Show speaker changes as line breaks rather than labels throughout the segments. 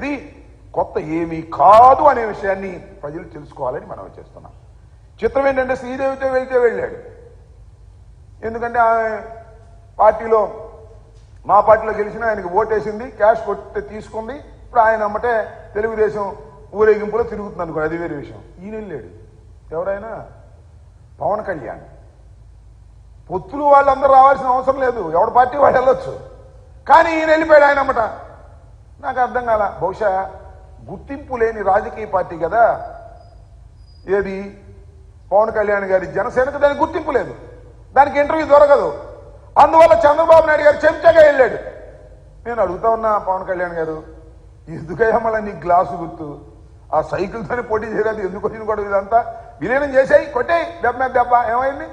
అనేది కొత్త ఏమీ కాదు అనే విషయాన్ని ప్రజలు తెలుసుకోవాలని మనం చేస్తున్నాం. చిత్రం ఏంటంటే శ్రీదేవితో వెళ్తే వెళ్ళాడు. ఎందుకంటే ఆమె పార్టీలో మా పార్టీలో గెలిచిన ఆయనకి ఓటేసింది, క్యాష్ కొట్టి తీసుకుంది. ఇప్పుడు ఆయన అమ్మటే తెలుగుదేశం ఊరేగింపులో తిరుగుతుంది అనుకో, అది వేరే విషయం. ఈయన వెళ్ళాడు. ఎవరైనా పవన్ కళ్యాణ్ పొత్తులు వాళ్ళందరూ రావాల్సిన అవసరం లేదు, ఎవరి పార్టీ వాళ్ళు వెళ్ళొచ్చు. కానీ ఈయన వెళ్ళిపోయాడు ఆయన అమ్మట. నాకు అర్థం కాల. బహుశా గుర్తింపు లేని రాజకీయ పార్టీ కదా ఏది పవన్ కళ్యాణ్ గారి జనసేనకు, దానికి గుర్తింపు లేదు, దానికి ఇంటర్వ్యూ దొరకదు. అందువల్ల చంద్రబాబు నాయుడు గారు చెంచగా వెళ్ళాడు. నేను అడుగుతా ఉన్నా, పవన్ కళ్యాణ్ గారు ఎందుకయ్యా మళ్ళీ నీ గ్లాసు గుర్తు ఆ సైకిల్తోనే పోటీ చేయలేదు, ఎందుకు వచ్చిన కూడా ఇదంతా విలీనం చేసాయి, కొట్టాయి దెబ్బ మీద దెబ్బ. ఏమైంది?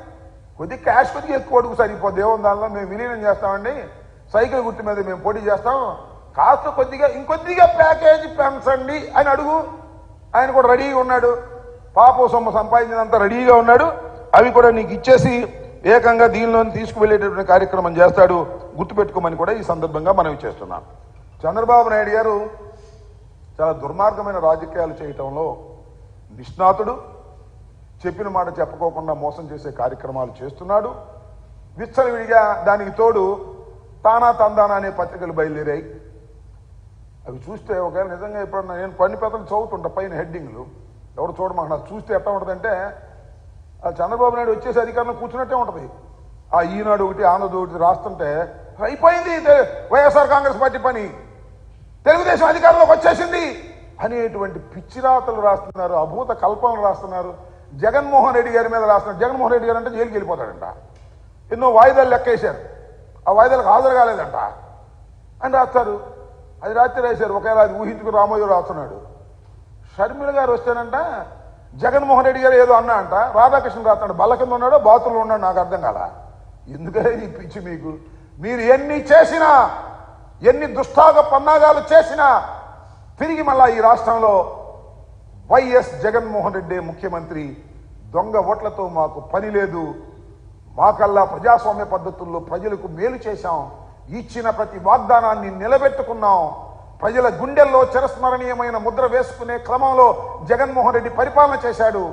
కొద్దిగా క్యాష్ కొద్దిగా ఎక్కువ అడుగు సరిపోద్ది, దేవుని దానిలో మేము విలీనం చేస్తామండి, సైకిల్ గుర్తు మీద మేము పోటీ చేస్తాం, కాస్త కొద్దిగా ఇంకొద్దిగా ప్యాకేజీ పెంచండి అని అడుగు. ఆయన కూడా రెడీగా ఉన్నాడు, పాప సొమ్ము సంపాదించినంత రెడీగా ఉన్నాడు. అవి కూడా నీకు ఇచ్చేసి ఏకంగా దీనిలో తీసుకువెళ్ళేటటువంటి కార్యక్రమం చేస్తాడు, గుర్తుపెట్టుకోమని కూడా ఈ సందర్భంగా మనం చేస్తున్నాం. చంద్రబాబు నాయుడు గారు చాలా దుర్మార్గమైన రాజకీయాలు చేయటంలో నిష్ణాతుడు. చెప్పిన మాట చెప్పుకోకుండా మోసం చేసే కార్యక్రమాలు చేస్తున్నాడు. విచ్చలవిడిగా దానికి తోడు తానా తందానా అనే పత్రికలు బయలుదేరాయి. అవి చూస్తే ఒకవేళ నిజంగా ఎప్పుడన్నా నేను కొన్ని పత్రికలు చదువుతుంటా పైన హెడ్డింగ్లు, ఎవరు చూడమా నాకు చూస్తే ఎట్లా ఉంటుందంటే చంద్రబాబు నాయుడు వచ్చేసి అధికారంలో కూర్చున్నట్టే ఉంటుంది. ఆ ఈనాడు ఒకటి ఆంధ్రజ్యోతి ఒకటి రాస్తుంటే అయిపోయింది వైఎస్ఆర్ కాంగ్రెస్ పార్టీ పని, తెలుగుదేశం అధికారంలోకి వచ్చేసింది అనేటువంటి పిచ్చిరాతలు రాస్తున్నారు, అభూత కల్పనలు రాస్తున్నారు. జగన్మోహన్ రెడ్డి గారి మీద రాస్తున్నారు. జగన్మోహన్ రెడ్డి గారు అంటే జైలుకి వెళ్ళిపోతాడంట, ఎన్నో వాయిదాలు లెక్కేశారు, ఆ వాయిదాలకు హాజరు కాలేదంట అని రాస్తారు. అది రాత్రి రాశారు. ఒకవేళ అది ఊహించుకు రామోజీ రాస్తున్నాడు. షర్మిల గారు వస్తేనంట జగన్మోహన్ రెడ్డి గారు ఏదో అన్నా అంట, రాధాకృష్ణ రాస్తున్నాడు, బల్ల కింద ఉన్నాడో బాతుల్లో ఉన్నాడు, నాకు అర్థం కాల. ఎందుకంటే ఈ పిచ్చి మీకు, మీరు ఎన్ని చేసినా ఎన్ని దుష్టాగ పన్నాగాలు చేసినా తిరిగి మళ్ళా ఈ రాష్ట్రంలో వైఎస్ జగన్మోహన్ రెడ్డి ముఖ్యమంత్రి. దొంగ ఓట్లతో మాకు పని లేదు, మాకల్లా ప్రజాస్వామ్య పద్ధతుల్లో ప్రజలకు మేలు చేశాం, ఇచ్చిన ప్రతి వాగ్దానాన్ని నిలబెట్టుకున్నాం, ప్రజల గుండెల్లో చిరస్మరణీయమైన ముద్ర వేసుకునే క్రమంలో జగన్మోహన్ రెడ్డి పరిపాలన చేశాడు.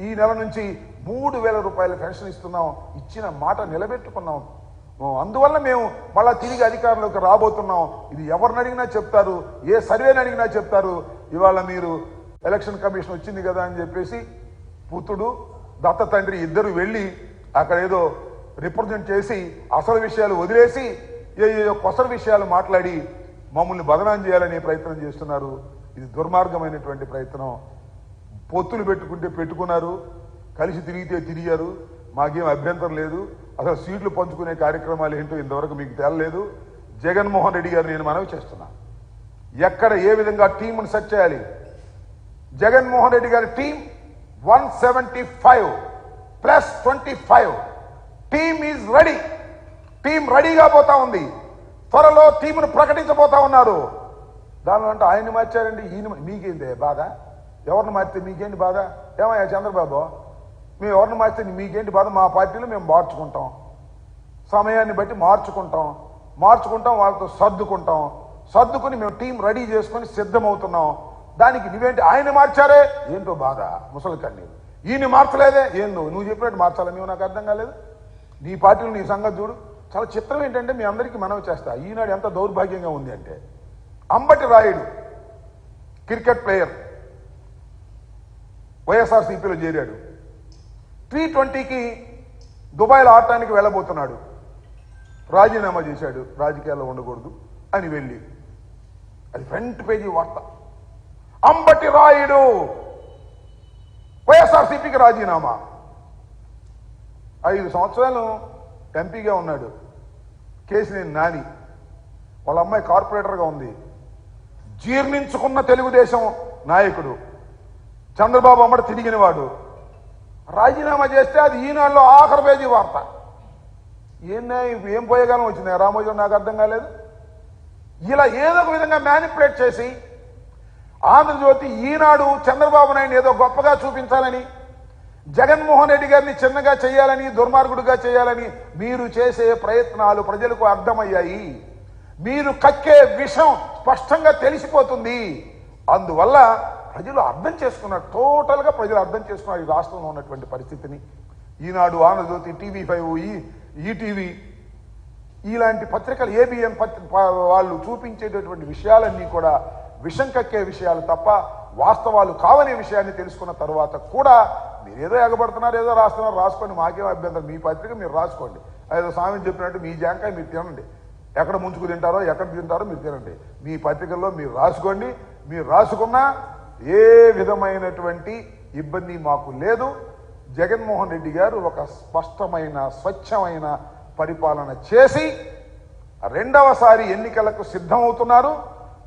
ఈ నెల నుంచి 3,000 రూపాయల పెన్షన్ ఇస్తున్నాం, ఇచ్చిన మాట నిలబెట్టుకున్నాం. అందువల్ల మేము మళ్ళా తిరిగి అధికారంలోకి రాబోతున్నాం. ఇది ఎవరిని అడిగినా చెప్తారు, ఏ సర్వేని అడిగినా చెప్తారు. ఇవాళ మీరు ఎలక్షన్ కమిషన్ వచ్చింది కదా అని చెప్పేసి పుత్రుడు దత్త తండ్రి ఇద్దరు వెళ్ళి అక్కడ ఏదో రిప్రజెంట్ చేసి అసలు విషయాలు వదిలేసి ఏదో కొసల విషయాలు మాట్లాడి మమ్మల్ని బదనాం చేయాలనే ప్రయత్నం చేస్తున్నారు. ఇది దుర్మార్గమైనటువంటి ప్రయత్నం. పొత్తులు పెట్టుకుంటే పెట్టుకున్నారు, కలిసి తిరిగితే తిరిగారు, మాకేం అభ్యంతరం లేదు. అసలు సీట్లు పంచుకునే కార్యక్రమాలు ఏంటో ఇంతవరకు మీకు తేలలేదు. జగన్మోహన్ రెడ్డి గారు నేను మనవి చేస్తున్నా, ఎక్కడ ఏ విధంగా టీంను సెట్ చేయాలి. జగన్మోహన్ రెడ్డి గారి team 175 plus 25 team is ready. Team రెడీగా పోతా ఉంది. త్వరలో టీంను ప్రకటించబోతా ఉన్నారు. దానిలో అంటే ఆయన్ని మార్చారండి, ఈయన మీకేంటి బాధ? ఎవరిని మార్చితే మీకేంటి బాధ? ఏమయ్యా చంద్రబాబు, మేము ఎవరిని మార్చితే మీకేంటి బాధ? మా పార్టీలో మేము మార్చుకుంటాం, సమయాన్ని బట్టి మార్చుకుంటాం, వాళ్ళతో సర్దుకుని మేము టీం రెడీ చేసుకొని సిద్ధమవుతున్నాం. దానికి నువ్వేంటి ఆయన మార్చారే ఏంటో బాధ, ముసలి కన్నీరు. ఈయన మార్చలేదే ఏందో, నువ్వు చెప్పినట్టు మార్చాలని నువ్వు, నాకు అర్థం కాలేదు. నీ పార్టీలో నీ సంగతి చూడు. చాలా చిత్రం ఏంటంటే మీ అందరికీ మనవి చేస్తా, ఈనాడు ఎంత దౌర్భాగ్యంగా ఉంది అంటే, అంబటి రాయుడు క్రికెట్ ప్లేయర్ వైఎస్ఆర్సీపీలో చేరాడు. T20కి దుబాయ్లో ఆడటానికి వెళ్ళబోతున్నాడు. రాజీనామా చేశాడు, రాజకీయాల్లో ఉండకూడదు అని వెళ్ళి. అది ఫ్రంట్ పేజీ వార్త. అంబటి రాయుడు వైఎస్ఆర్సీపీకి రాజీనామా. 5 సంవత్సరాలు ఎంపీగా ఉన్నాడు. కేసినేని నాని వాళ్ళ అమ్మాయి కార్పొరేటర్గా ఉంది. జీర్ణించుకున్న తెలుగుదేశం నాయకుడు చంద్రబాబు అమ్మట తిరిగినవాడు. రాజీనామా చేస్తే అది ఈనాడులో ఆఖరి పేజీ వార్త. ఏం పోయేగాలం వచ్చింది రామోజీ, నాకు అర్థం కాలేదు. ఇలా ఏదో ఒక విధంగా మ్యానిపులేట్ చేసి ఆంధ్రజ్యోతి, ఈనాడు చంద్రబాబు నాయుడు ఏదో గొప్పగా చూపించాలని, జగన్మోహన్ రెడ్డి గారిని చిన్నగా చేయాలని, దుర్మార్గుడిగా చేయాలని మీరు చేసే ప్రయత్నాలు ప్రజలకు అర్థమయ్యాయి. మీరు కక్కే విషం స్పష్టంగా తెలిసిపోతుంది. అందువల్ల ప్రజలు అర్థం చేసుకున్నారు, టోటల్గా ప్రజలు అర్థం చేసుకున్నారు ఈ రాష్ట్రంలో ఉన్నటువంటి పరిస్థితిని. ఈనాడు, ఆంధ్రజ్యోతి, TV5, ఈటీవీ ఇలాంటి పత్రికలు, ABN వాళ్ళు చూపించేటటువంటి విషయాలన్నీ కూడా విషం కక్కే విషయాలు తప్ప వాస్తవాలు కావనే విషయాన్ని తెలుసుకున్న తర్వాత కూడా మీరు ఏదో ఎగబడుతున్నారు, ఏదో రాస్తున్నారు, రాసుకోండి, మాకేం అభ్యంతరం. మీ పత్రిక మీరు రాసుకోండి. ఏదో స్వామి చెప్పినట్టు మీ జాంకాయ మీరు తినండి, ఎక్కడ ముంచుకు తింటారో ఎక్కడ తింటారో మీరు తినండి. మీ పత్రికల్లో మీరు రాసుకోండి. మీరు రాసుకున్నా ఏ విధమైనటువంటి ఇబ్బంది మాకు లేదు. జగన్మోహన్ రెడ్డి గారు ఒక స్పష్టమైన, స్వచ్ఛమైన పరిపాలన చేసి రెండవసారి ఎన్నికలకు సిద్ధమవుతున్నారు.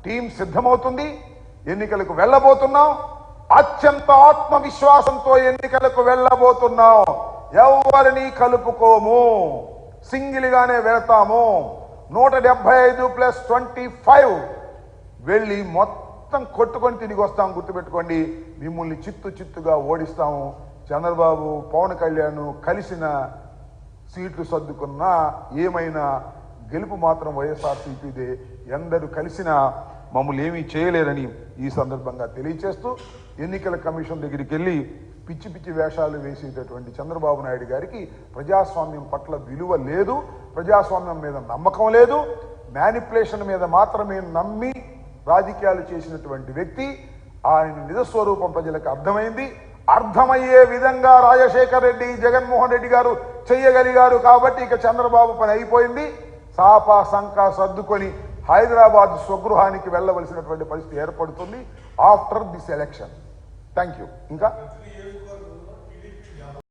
టీం సిద్ధమవుతుంది. ఎన్నికలకు వెళ్ళబోతున్నాం. అత్యంత ఆత్మవిశ్వాసంతో ఎన్నికలకు వెళ్ళబోతున్నాం. ఎవరిని కలుపుకోము, సింగిల్గానే వెళ్తాము. 175+25 వెళ్ళి మొత్తం కొట్టుకొని తిరిగి వస్తాం. గుర్తుపెట్టుకోండి, మిమ్మల్ని చిత్తుగా ఓడిస్తాము. చంద్రబాబు, పవన్ కళ్యాణ్ కలిసిన సీట్లు సర్దుకున్నా ఏమైనా గెలుపు మాత్రం వైఎస్ఆర్సీపీదే. ఎందరూ కలిసినా మమ్మల్ని ఏమీ చేయలేరని ఈ సందర్భంగా తెలియచేస్తూ, ఎన్నికల కమిషన్ దగ్గరికి వెళ్ళి పిచ్చి పిచ్చి వేషాలు వేసేటటువంటి చంద్రబాబు నాయుడు గారికి ప్రజాస్వామ్యం పట్ల విలువ లేదు, ప్రజాస్వామ్యం మీద నమ్మకం లేదు, మ్యానిపులేషన్ మీద మాత్రమే నమ్మి రాజకీయాలు చేసినటువంటి వ్యక్తి. ఆయన నిజస్వరూపం ప్రజలకు అర్థమైంది. అర్థమయ్యే విధంగా రాజశేఖర్ రెడ్డి, జగన్మోహన్ రెడ్డి గారు చెయ్యగలిగారు కాబట్టి ఇక చంద్రబాబు పని అయిపోయింది. సాపా సంకా సర్దుకొని హైదరాబాద్ స్వగృహానికి వెళ్ళవలసినటువంటి పరిస్థితి ఏర్పడుతుంది after this election. Thank you. ఇంకా